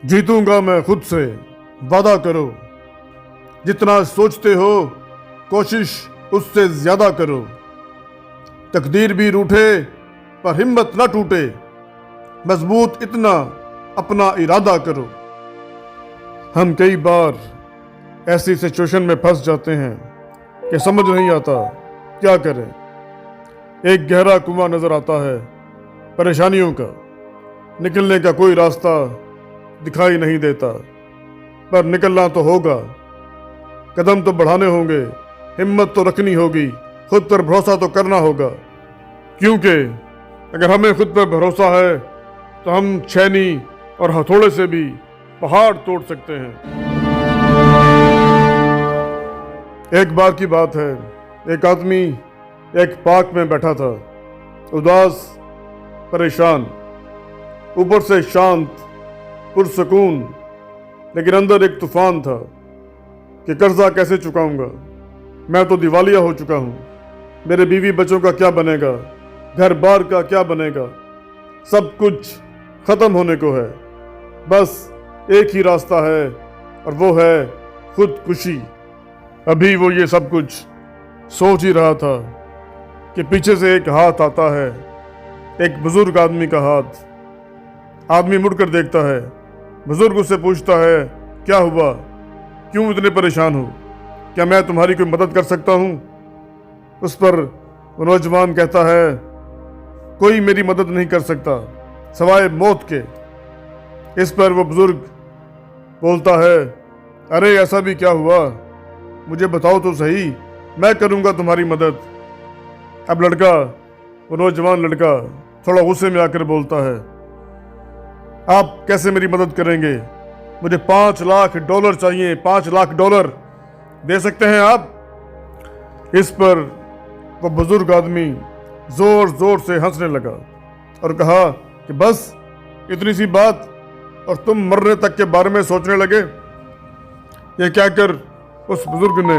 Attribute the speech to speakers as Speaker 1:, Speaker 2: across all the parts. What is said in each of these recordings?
Speaker 1: जीतूंगा मैं खुद से, वादा करो। जितना सोचते हो कोशिश उससे ज्यादा करो। तकदीर भी रूठे पर हिम्मत ना टूटे, मजबूत इतना अपना इरादा करो। हम कई बार ऐसी सिचुएशन में फंस जाते हैं कि समझ नहीं आता क्या करें। एक गहरा कुआं नजर आता है परेशानियों का, निकलने का कोई रास्ता दिखाई नहीं देता, पर निकलना तो होगा। कदम तो बढ़ाने होंगे, हिम्मत तो रखनी होगी, खुद पर भरोसा तो करना होगा। क्योंकि अगर हमें खुद पर भरोसा है तो हम छैनी और हथौड़े से भी पहाड़ तोड़ सकते हैं। एक बार की बात है, एक आदमी एक पार्क में बैठा था, उदास, परेशान, ऊपर से शांत, पुरसकून, लेकिन अंदर एक तूफान था कि कर्जा कैसे चुकाऊंगा। मैं तो दिवालिया हो चुका हूँ, मेरे बीवी बच्चों का क्या बनेगा, घर बार का क्या बनेगा। सब कुछ खत्म होने को है, बस एक ही रास्ता है और वो है खुदकुशी। अभी वो ये सब कुछ सोच ही रहा था कि पीछे से एक हाथ आता है, एक बुजुर्ग आदमी का हाथ। आदमी मुड़कर देखता है, बुजुर्ग उससे पूछता है, क्या हुआ, क्यों इतने परेशान हो, क्या मैं तुम्हारी कोई मदद कर सकता हूँ? उस पर वो नौजवान कहता है, कोई मेरी मदद नहीं कर सकता सवाए मौत के। इस पर वो बुजुर्ग बोलता है, अरे ऐसा भी क्या हुआ, मुझे बताओ तो सही, मैं करूँगा तुम्हारी मदद। अब लड़का, वो नौजवान लड़का थोड़ा गुस्से में आकर बोलता है, आप कैसे मेरी मदद करेंगे, मुझे $5 लाख चाहिए, $5 लाख दे सकते हैं आप? इस पर वो बुजुर्ग आदमी जोर जोर से हंसने लगा और कहा कि बस इतनी सी बात और तुम मरने तक के बारे में सोचने लगे। ये कहकर उस बुजुर्ग ने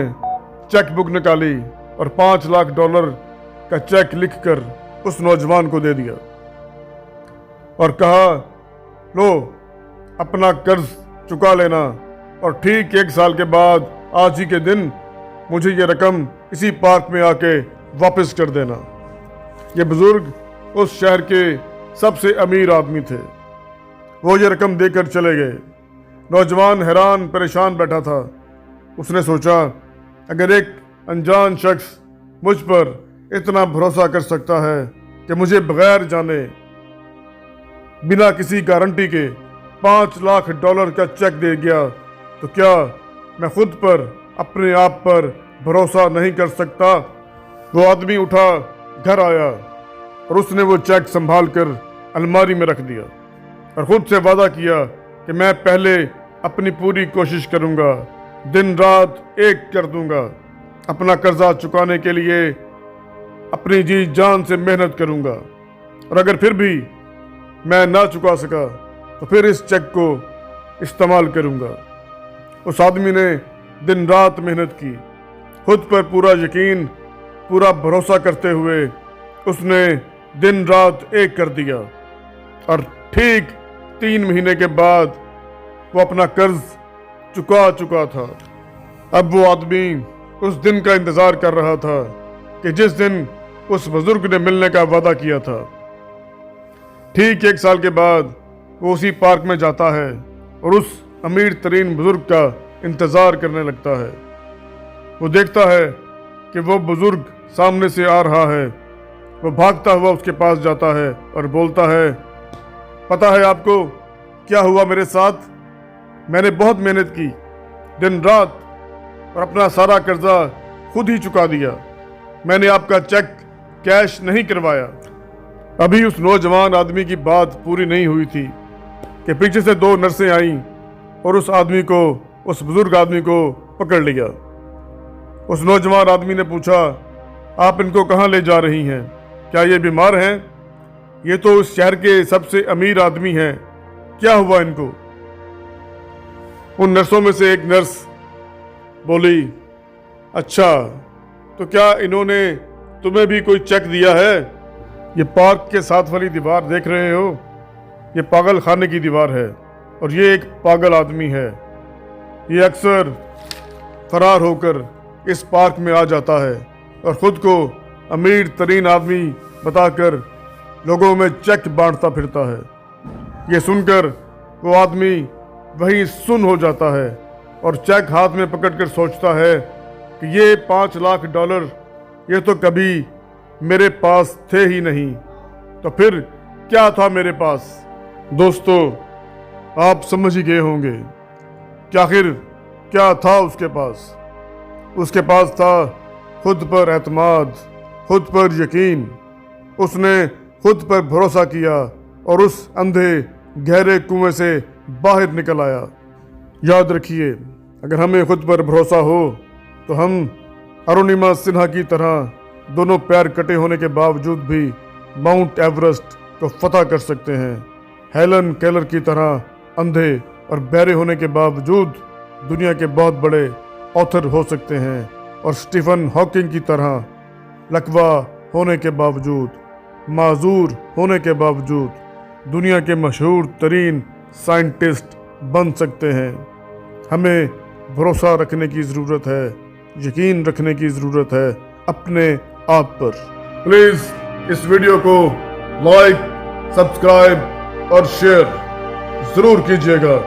Speaker 1: चेक बुक निकाली और $5 लाख का चेक लिखकर उस नौजवान को दे दिया और कहा, लो अपना कर्ज चुका लेना और ठीक 1 साल के बाद आज ही के दिन मुझे ये रकम इसी पार्क में आके वापस कर देना। ये बुजुर्ग उस शहर के सबसे अमीर आदमी थे। वो ये रकम देकर चले गए। नौजवान हैरान परेशान बैठा था। उसने सोचा, अगर एक अनजान शख्स मुझ पर इतना भरोसा कर सकता है कि मुझे बगैर जाने, बिना किसी गारंटी के $5 लाख का चेक दे गया, तो क्या मैं खुद पर, अपने आप पर भरोसा नहीं कर सकता? वो आदमी उठा, घर आया और उसने वो चेक संभाल कर अलमारी में रख दिया और खुद से वादा किया कि मैं पहले अपनी पूरी कोशिश करूंगा, दिन रात एक कर दूंगा, अपना कर्जा चुकाने के लिए अपनी जी जान से मेहनत करूंगा, और अगर फिर भी मैं ना चुका सका तो फिर इस चेक को इस्तेमाल करूंगा। उस आदमी ने दिन रात मेहनत की, खुद पर पूरा यकीन, पूरा भरोसा करते हुए उसने दिन रात एक कर दिया और ठीक 3 महीने के बाद वो अपना कर्ज चुका चुका था। अब वो आदमी उस दिन का इंतजार कर रहा था कि जिस दिन उस बुजुर्ग ने मिलने का वादा किया था। ठीक 1 साल के बाद वो उसी पार्क में जाता है और उस अमीर तरीन बुजुर्ग का इंतजार करने लगता है। वो देखता है कि वो बुजुर्ग सामने से आ रहा है। वो भागता हुआ उसके पास जाता है और बोलता है, पता है आपको क्या हुआ मेरे साथ? मैंने बहुत मेहनत की दिन रात और अपना सारा कर्जा खुद ही चुका दिया। मैंने आपका चेक कैश नहीं करवाया। अभी उस नौजवान आदमी की बात पूरी नहीं हुई थी कि पीछे से 2 नर्सें आईं और उस आदमी को, उस बुजुर्ग आदमी को पकड़ लिया। उस नौजवान आदमी ने पूछा, आप इनको कहाँ ले जा रही हैं? क्या ये बीमार हैं? ये तो उस शहर के सबसे अमीर आदमी हैं, क्या हुआ इनको? उन नर्सों में से एक नर्स बोली, अच्छा तो क्या इन्होंने तुम्हें भी कोई चेक दिया है? ये पार्क के साथ वाली दीवार देख रहे हो, ये पागल खाने की दीवार है। اور یہ ایک پاگل آدمی ہے۔ یہ اکثر فرار ہو کر اس پارک میں آ جاتا ہے اور خود کو امیر ترین آدمی بتا کر لوگوں میں چیک بانٹتا پھرتا ہے۔ یہ سن کر وہ آدمی وہیں سن ہو جاتا ہے اور چیک ہاتھ میں پکڑ کر سوچتا ہے کہ یہ $5 لاکھ یہ تو کبھی میرے پاس تھے ہی نہیں، تو پھر کیا تھا میرے پاس؟ دوستو، آپ سمجھ ہی گئے ہوں گے کہ آخر کیا تھا اس کے پاس۔ اس کے پاس تھا خود پر اعتماد، خود پر یقین۔ اس نے خود پر بھروسہ کیا اور اس اندھے گہرے کنویں سے باہر نکل آیا۔ یاد رکھیے، اگر ہمیں خود پر بھروسہ ہو تو ہم ارونیما سنہا کی طرح دونوں پیر کٹے ہونے کے باوجود بھی ماؤنٹ ایورسٹ کو فتح کر سکتے ہیں۔ ہیلن کیلر کی طرح اندھے اور بہرے ہونے کے باوجود دنیا کے بہت بڑے آتھر ہو سکتے ہیں، اور سٹیفن ہاکنگ کی طرح لکوا ہونے کے باوجود، معذور ہونے کے باوجود دنیا کے مشہور ترین سائنٹسٹ بن سکتے ہیں۔ ہمیں بھروسہ رکھنے کی ضرورت ہے، یقین رکھنے کی ضرورت ہے اپنے آپ پر۔ پلیز اس ویڈیو کو لائک، سبسکرائب اور شیئر ضرور کیجیے گا۔